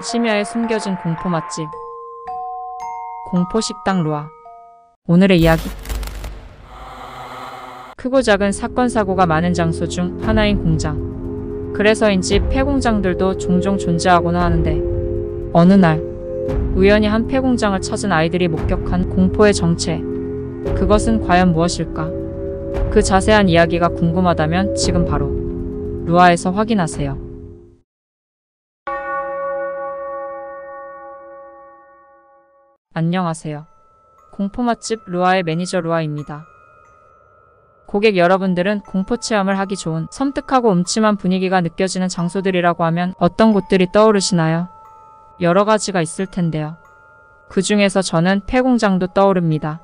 심야에 숨겨진 공포 맛집 공포식당 루아. 오늘의 이야기. 크고 작은 사건 사고가 많은 장소 중 하나인 공장. 그래서인지 폐공장들도 종종 존재하곤 하는데, 어느 날 우연히 한 폐공장을 찾은 아이들이 목격한 공포의 정체. 그것은 과연 무엇일까? 그 자세한 이야기가 궁금하다면 지금 바로 루아에서 확인하세요. 안녕하세요. 공포 맛집 루아의 매니저 루아입니다. 고객 여러분들은 공포 체험을 하기 좋은 섬뜩하고 음침한 분위기가 느껴지는 장소들이라고 하면 어떤 곳들이 떠오르시나요? 여러 가지가 있을 텐데요. 그 중에서 저는 폐공장도 떠오릅니다.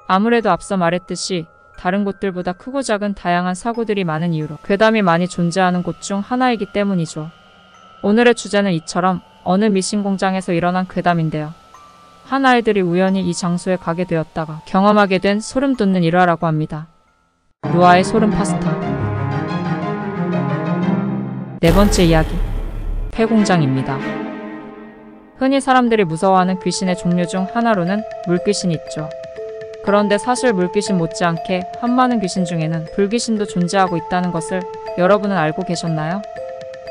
아무래도 앞서 말했듯이 다른 곳들보다 크고 작은 다양한 사고들이 많은 이유로 괴담이 많이 존재하는 곳 중 하나이기 때문이죠. 오늘의 주제는 이처럼 어느 미신 공장에서 일어난 괴담인데요. 한 아이들이 우연히 이 장소에 가게 되었다가 경험하게 된 소름 돋는 일화라고 합니다. 루아의 소름 파스타. 네 번째 이야기. 폐공장입니다. 흔히 사람들이 무서워하는 귀신의 종류 중 하나로는 물귀신이 있죠. 그런데 사실 물귀신 못지않게 한많은 귀신 중에는 불귀신도 존재하고 있다는 것을 여러분은 알고 계셨나요?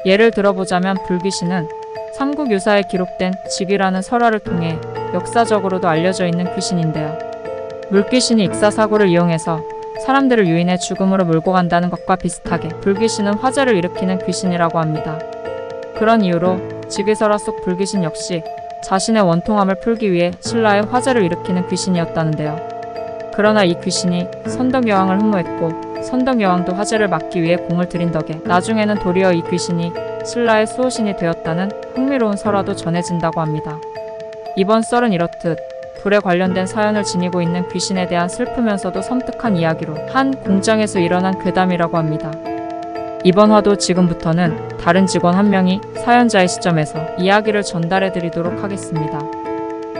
예를 들어보자면 불귀신은 삼국유사에 기록된 직위라는 설화를 통해 역사적으로도 알려져 있는 귀신인데요. 물귀신이 익사사고를 이용해서 사람들을 유인해 죽음으로 몰고 간다는 것과 비슷하게 불귀신은 화재를 일으키는 귀신이라고 합니다. 그런 이유로 직위설화 속 불귀신 역시 자신의 원통함을 풀기 위해 신라에 화재를 일으키는 귀신이었다는데요. 그러나 이 귀신이 선덕여왕을 흠모했고 선덕여왕도 화재를 막기 위해 공을 들인 덕에 나중에는 도리어 이 귀신이 신라의 수호신이 되었다는 흥미로운 설화도 전해진다고 합니다. 이번 썰은 이렇듯 불에 관련된 사연을 지니고 있는 귀신에 대한 슬프면서도 섬뜩한 이야기로 한 공장에서 일어난 괴담이라고 합니다. 이번 화도 지금부터는 다른 직원 한 명이 사연자의 시점에서 이야기를 전달해 드리도록 하겠습니다.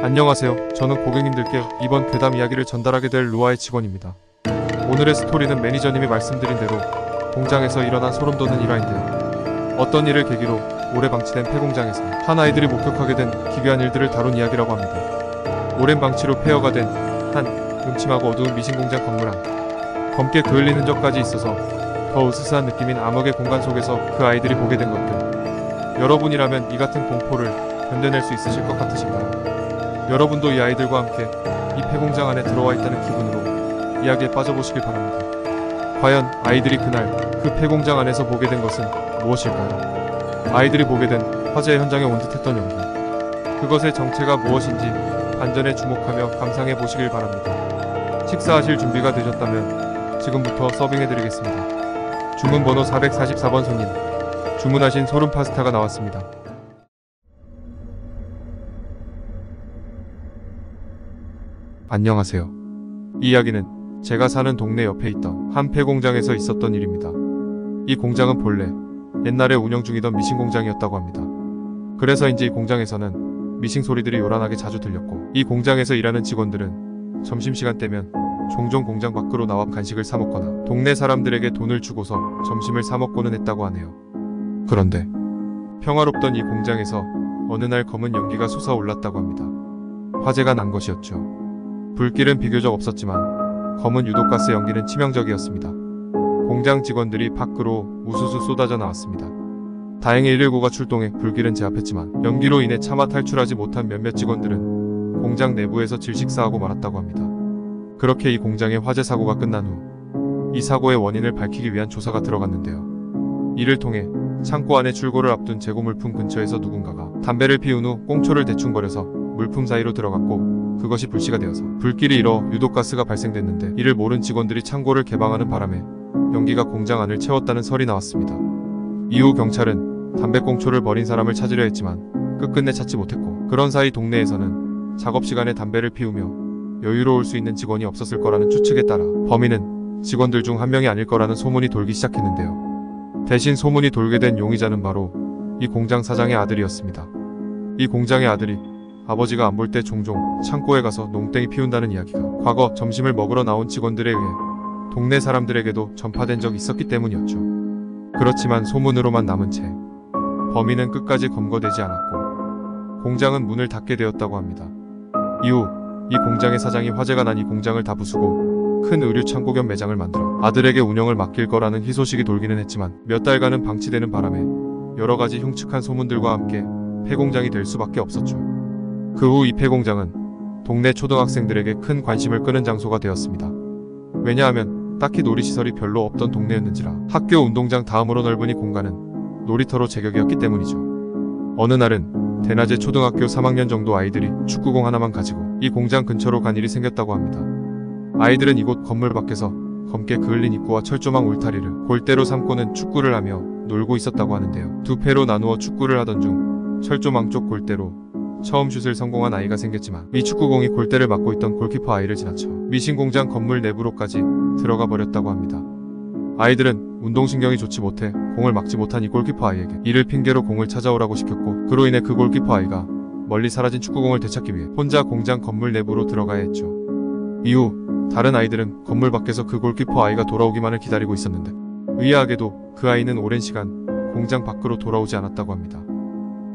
안녕하세요. 저는 고객님들께 이번 괴담 이야기를 전달하게 될 루아의 직원입니다. 오늘의 스토리는 매니저님이 말씀드린 대로 공장에서 일어난 소름 돋는 일화인데요. 어떤 일을 계기로 오래 방치된 폐공장에서 한 아이들이 목격하게 된 기괴한 일들을 다룬 이야기라고 합니다. 오랜 방치로 폐허가 된 한 음침하고 어두운 미신공장 건물 안. 검게 그을린 흔적까지 있어서 더 으스스한 느낌인 암흑의 공간 속에서 그 아이들이 보게 된 것들. 여러분이라면 이 같은 공포를 견뎌낼 수 있으실 것 같으신가요? 여러분도 이 아이들과 함께 이 폐공장 안에 들어와 있다는 기분으로 이야기에 빠져보시길 바랍니다. 과연 아이들이 그날 그 폐공장 안에서 보게 된 것은 무엇일까요? 아이들이 보게 된 화재 현장에 온 듯했던 연기. 그것의 정체가 무엇인지 반전에 주목하며 감상해 보시길 바랍니다. 식사하실 준비가 되셨다면 지금부터 서빙해드리겠습니다. 주문번호 444번 손님. 주문하신 소름 파스타가 나왔습니다. 안녕하세요. 이 이야기는 제가 사는 동네 옆에 있던 한 폐공장에서 있었던 일입니다. 이 공장은 본래 옛날에 운영 중이던 미신 공장이었다고 합니다. 그래서인지 이 공장에서는 미싱 소리들이 요란하게 자주 들렸고, 이 공장에서 일하는 직원들은 점심시간 때면 종종 공장 밖으로 나와 간식을 사 먹거나 동네 사람들에게 돈을 주고서 점심을 사 먹고는 했다고 하네요. 그런데 평화롭던 이 공장에서 어느 날 검은 연기가 솟아올랐다고 합니다. 화재가 난 것이었죠. 불길은 비교적 없었지만 검은 유독가스 연기는 치명적이었습니다. 공장 직원들이 밖으로 우수수 쏟아져 나왔습니다. 다행히 119가 출동해 불길은 제압했지만 연기로 인해 차마 탈출하지 못한 몇몇 직원들은 공장 내부에서 질식사하고 말았다고 합니다. 그렇게 이 공장의 화재 사고가 끝난 후 이 사고의 원인을 밝히기 위한 조사가 들어갔는데요. 이를 통해 창고 안에 출고를 앞둔 재고 물품 근처에서 누군가가 담배를 피운 후 꽁초를 대충 거려서 물품 사이로 들어갔고, 그것이 불씨가 되어서 불길이 일어 유독가스가 발생됐는데, 이를 모른 직원들이 창고를 개방하는 바람에 연기가 공장 안을 채웠다는 설이 나왔습니다. 이후 경찰은 담배꽁초를 버린 사람을 찾으려 했지만 끝끝내 찾지 못했고, 그런 사이 동네에서는 작업시간에 담배를 피우며 여유로울 수 있는 직원이 없었을 거라는 추측에 따라 범인은 직원들 중 한 명이 아닐 거라는 소문이 돌기 시작했는데요. 대신 소문이 돌게 된 용의자는 바로 이 공장 사장의 아들이었습니다. 이 공장의 아들이 아버지가 안 볼 때 종종 창고에 가서 농땡이 피운다는 이야기가 과거 점심을 먹으러 나온 직원들에 의해 동네 사람들에게도 전파된 적이 있었기 때문이었죠. 그렇지만 소문으로만 남은 채 범인은 끝까지 검거되지 않았고, 공장은 문을 닫게 되었다고 합니다. 이후 이 공장의 사장이 화재가 난 이 공장을 다 부수고 큰 의류 창고 겸 매장을 만들어 아들에게 운영을 맡길 거라는 희소식이 돌기는 했지만 몇 달간은 방치되는 바람에 여러 가지 흉측한 소문들과 함께 폐공장이 될 수밖에 없었죠. 그 후 이 폐공장은 동네 초등학생들에게 큰 관심을 끄는 장소가 되었습니다. 왜냐하면 딱히 놀이시설이 별로 없던 동네였는지라 학교 운동장 다음으로 넓은 이 공간은 놀이터로 제격이었기 때문이죠. 어느 날은 대낮에 초등학교 3학년 정도 아이들이 축구공 하나만 가지고 이 공장 근처로 간 일이 생겼다고 합니다. 아이들은 이곳 건물 밖에서 검게 그을린 입구와 철조망 울타리를 골대로 삼고는 축구를 하며 놀고 있었다고 하는데요. 두 패로 나누어 축구를 하던 중 철조망 쪽 골대로 처음 슛을 성공한 아이가 생겼지만 이 축구공이 골대를 막고 있던 골키퍼 아이를 지나쳐 미신공장 건물 내부로까지 들어가 버렸다고 합니다. 아이들은 운동신경이 좋지 못해 공을 막지 못한 이 골키퍼 아이에게 이를 핑계로 공을 찾아오라고 시켰고, 그로 인해 그 골키퍼 아이가 멀리 사라진 축구공을 되찾기 위해 혼자 공장 건물 내부로 들어가야 했죠. 이후 다른 아이들은 건물 밖에서 그 골키퍼 아이가 돌아오기만을 기다리고 있었는데 의아하게도 그 아이는 오랜 시간 공장 밖으로 돌아오지 않았다고 합니다.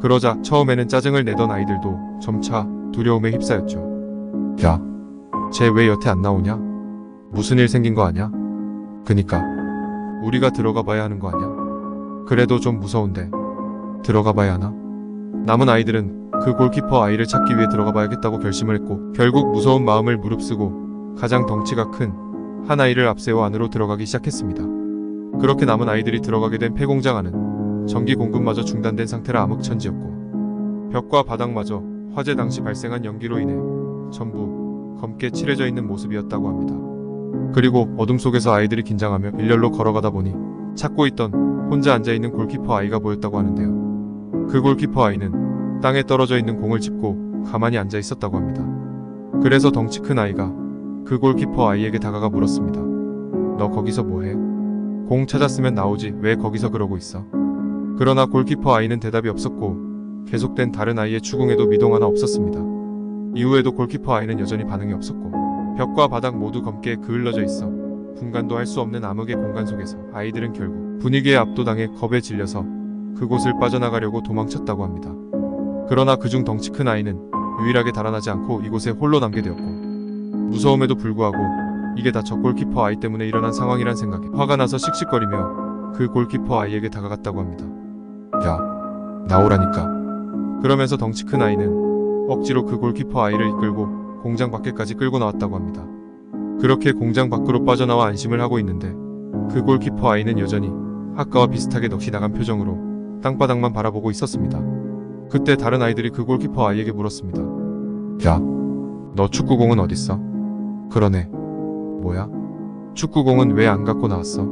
그러자 처음에는 짜증을 내던 아이들도 점차 두려움에 휩싸였죠. 야, 쟤 왜 여태 안 나오냐? 무슨 일 생긴 거 아냐? 그니까 우리가 들어가 봐야 하는 거 아냐? 그래도 좀 무서운데 들어가 봐야 하나? 남은 아이들은 그 골키퍼 아이를 찾기 위해 들어가 봐야겠다고 결심을 했고, 결국 무서운 마음을 무릅쓰고 가장 덩치가 큰 한 아이를 앞세워 안으로 들어가기 시작했습니다. 그렇게 남은 아이들이 들어가게 된 폐공장 안은 전기 공급마저 중단된 상태라 암흑천지였고, 벽과 바닥마저 화재 당시 발생한 연기로 인해 전부 검게 칠해져 있는 모습이었다고 합니다. 그리고 어둠 속에서 아이들이 긴장하며 일렬로 걸어가다 보니 찾고 있던 혼자 앉아있는 골키퍼 아이가 보였다고 하는데요. 그 골키퍼 아이는 땅에 떨어져 있는 공을 짚고 가만히 앉아 있었다고 합니다. 그래서 덩치 큰 아이가 그 골키퍼 아이에게 다가가 물었습니다. 너 거기서 뭐해? 공 찾았으면 나오지 왜 거기서 그러고 있어? 그러나 골키퍼 아이는 대답이 없었고 계속된 다른 아이의 추궁에도 미동 하나 없었습니다. 이후에도 골키퍼 아이는 여전히 반응이 없었고 벽과 바닥 모두 검게 그을러져 있어 분간도 할 수 없는 암흑의 공간 속에서 아이들은 결국 분위기에 압도당해 겁에 질려서 그곳을 빠져나가려고 도망쳤다고 합니다. 그러나 그중 덩치 큰 아이는 유일하게 달아나지 않고 이곳에 홀로 남게 되었고, 무서움에도 불구하고 이게 다 저 골키퍼 아이 때문에 일어난 상황이란 생각에 화가 나서 씩씩거리며 그 골키퍼 아이에게 다가갔다고 합니다. 야, 나오라니까. 그러면서 덩치 큰 아이는 억지로 그 골키퍼 아이를 이끌고 공장 밖에까지 끌고 나왔다고 합니다. 그렇게 공장 밖으로 빠져나와 안심을 하고 있는데 그 골키퍼 아이는 여전히 아까와 비슷하게 넋이 나간 표정으로 땅바닥만 바라보고 있었습니다. 그때 다른 아이들이 그 골키퍼 아이에게 물었습니다. 야, 너 축구공은 어딨어? 그러네. 뭐야? 축구공은 왜 안 갖고 나왔어?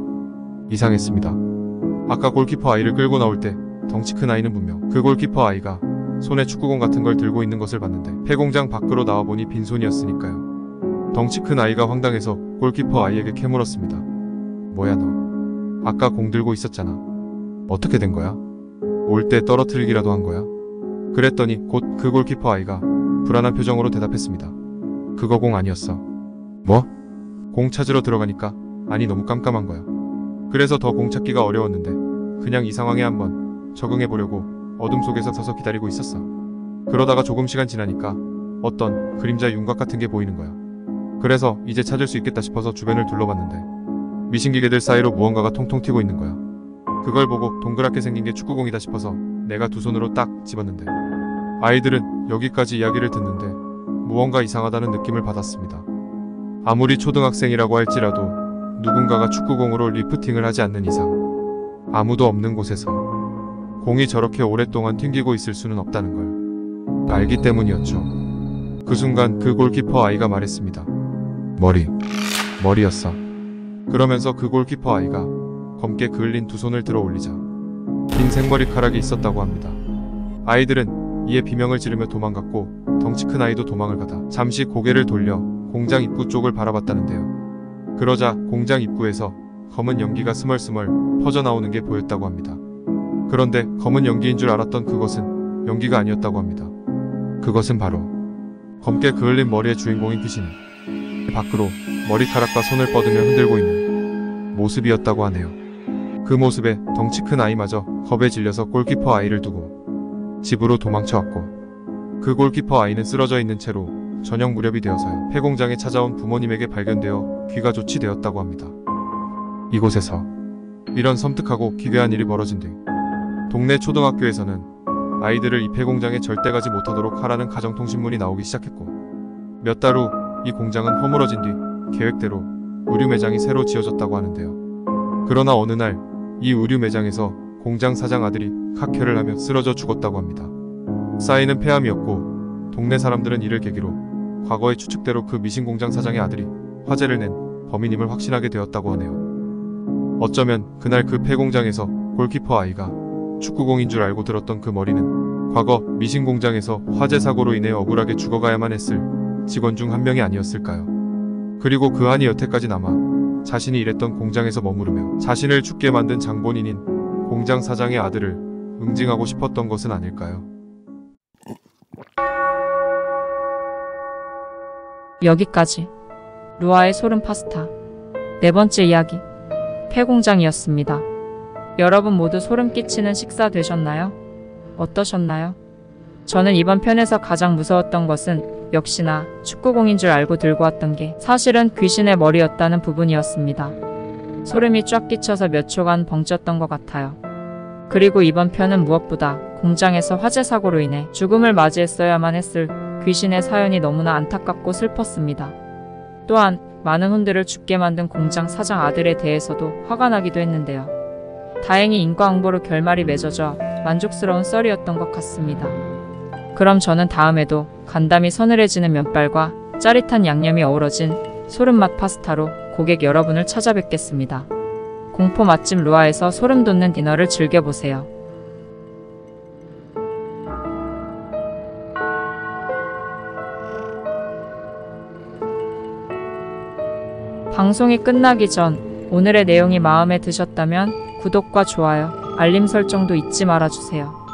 이상했습니다. 아까 골키퍼 아이를 끌고 나올 때 덩치 큰 아이는 분명 그 골키퍼 아이가 손에 축구공 같은 걸 들고 있는 것을 봤는데 폐공장 밖으로 나와보니 빈손이었으니까요. 덩치 큰 아이가 황당해서 골키퍼 아이에게 캐물었습니다. 뭐야 너? 아까 공 들고 있었잖아. 어떻게 된 거야? 올 때 떨어뜨리기라도 한 거야? 그랬더니 곧 그 골키퍼 아이가 불안한 표정으로 대답했습니다. 그거 공 아니었어. 뭐? 공 찾으러 들어가니까 아니 너무 깜깜한 거야. 그래서 더 공 찾기가 어려웠는데 그냥 이 상황에 한번 적응해보려고 어둠 속에서 서서 기다리고 있었어. 그러다가 조금 시간 지나니까 어떤 그림자 윤곽 같은 게 보이는 거야. 그래서 이제 찾을 수 있겠다 싶어서 주변을 둘러봤는데 미신기계들 사이로 무언가가 통통 튀고 있는 거야. 그걸 보고 동그랗게 생긴 게 축구공이다 싶어서 내가 두 손으로 딱 집었는데, 아이들은 여기까지 이야기를 듣는데 무언가 이상하다는 느낌을 받았습니다. 아무리 초등학생이라고 할지라도 누군가가 축구공으로 리프팅을 하지 않는 이상 아무도 없는 곳에서 공이 저렇게 오랫동안 튕기고 있을 수는 없다는 걸 알기 때문이었죠. 그 순간 그 골키퍼 아이가 말했습니다. 머리였어. 그러면서 그 골키퍼 아이가 검게 그을린 두 손을 들어 올리자 긴 생머리카락이 있었다고 합니다. 아이들은 이에 비명을 지르며 도망갔고 덩치 큰 아이도 도망을 가다 잠시 고개를 돌려 공장 입구 쪽을 바라봤다는데요. 그러자 공장 입구에서 검은 연기가 스멀스멀 퍼져나오는 게 보였다고 합니다. 그런데 검은 연기인 줄 알았던 그것은 연기가 아니었다고 합니다. 그것은 바로 검게 그을린 머리의 주인공인 귀신이 밖으로 머리카락과 손을 뻗으며 흔들고 있는 모습이었다고 하네요. 그 모습에 덩치 큰 아이마저 겁에 질려서 골키퍼 아이를 두고 집으로 도망쳐왔고, 그 골키퍼 아이는 쓰러져 있는 채로 저녁 무렵이 되어서야 폐공장에 찾아온 부모님에게 발견되어 귀가 조치되었다고 합니다. 이곳에서 이런 섬뜩하고 기괴한 일이 벌어진 뒤 동네 초등학교에서는 아이들을 이 폐공장에 절대 가지 못하도록 하라는 가정통신문이 나오기 시작했고, 몇 달 후 이 공장은 허물어진 뒤 계획대로 의류 매장이 새로 지어졌다고 하는데요. 그러나 어느 날 이 의류 매장에서 공장 사장 아들이 각혈을 하며 쓰러져 죽었다고 합니다. 쌓이는 폐암이었고 동네 사람들은 이를 계기로 과거의 추측대로 그 미신 공장 사장의 아들이 화재를 낸 범인임을 확신하게 되었다고 하네요. 어쩌면 그날 그 폐공장에서 골키퍼 아이가 축구공인 줄 알고 들었던 그 머리는 과거 미신 공장에서 화재 사고로 인해 억울하게 죽어가야만 했을 직원 중 한 명이 아니었을까요? 그리고 그 한이 여태까지 남아 자신이 일했던 공장에서 머무르며 자신을 죽게 만든 장본인인 공장 사장의 아들을 응징하고 싶었던 것은 아닐까요? 여기까지 루아의 소름 파스타 네 번째 이야기 폐공장이었습니다. 여러분 모두 소름 끼치는 식사 되셨나요? 어떠셨나요? 저는 이번 편에서 가장 무서웠던 것은 역시나 축구공인 줄 알고 들고 왔던 게 사실은 귀신의 머리였다는 부분이었습니다. 소름이 쫙 끼쳐서 몇 초간 벙쪘던 것 같아요. 그리고 이번 편은 무엇보다 공장에서 화재 사고로 인해 죽음을 맞이했어야만 했을 귀신의 사연이 너무나 안타깝고 슬펐습니다. 또한 많은 혼들을 죽게 만든 공장 사장 아들에 대해서도 화가 나기도 했는데요. 다행히 인과응보로 결말이 맺어져 만족스러운 썰이었던 것 같습니다. 그럼 저는 다음에도 간담이 서늘해지는 면발과 짜릿한 양념이 어우러진 소름맛 파스타로 고객 여러분을 찾아뵙겠습니다. 공포 맛집 루아에서 소름 돋는 디너를 즐겨보세요. 방송이 끝나기 전 오늘의 내용이 마음에 드셨다면 구독과 좋아요, 알림 설정도 잊지 말아주세요.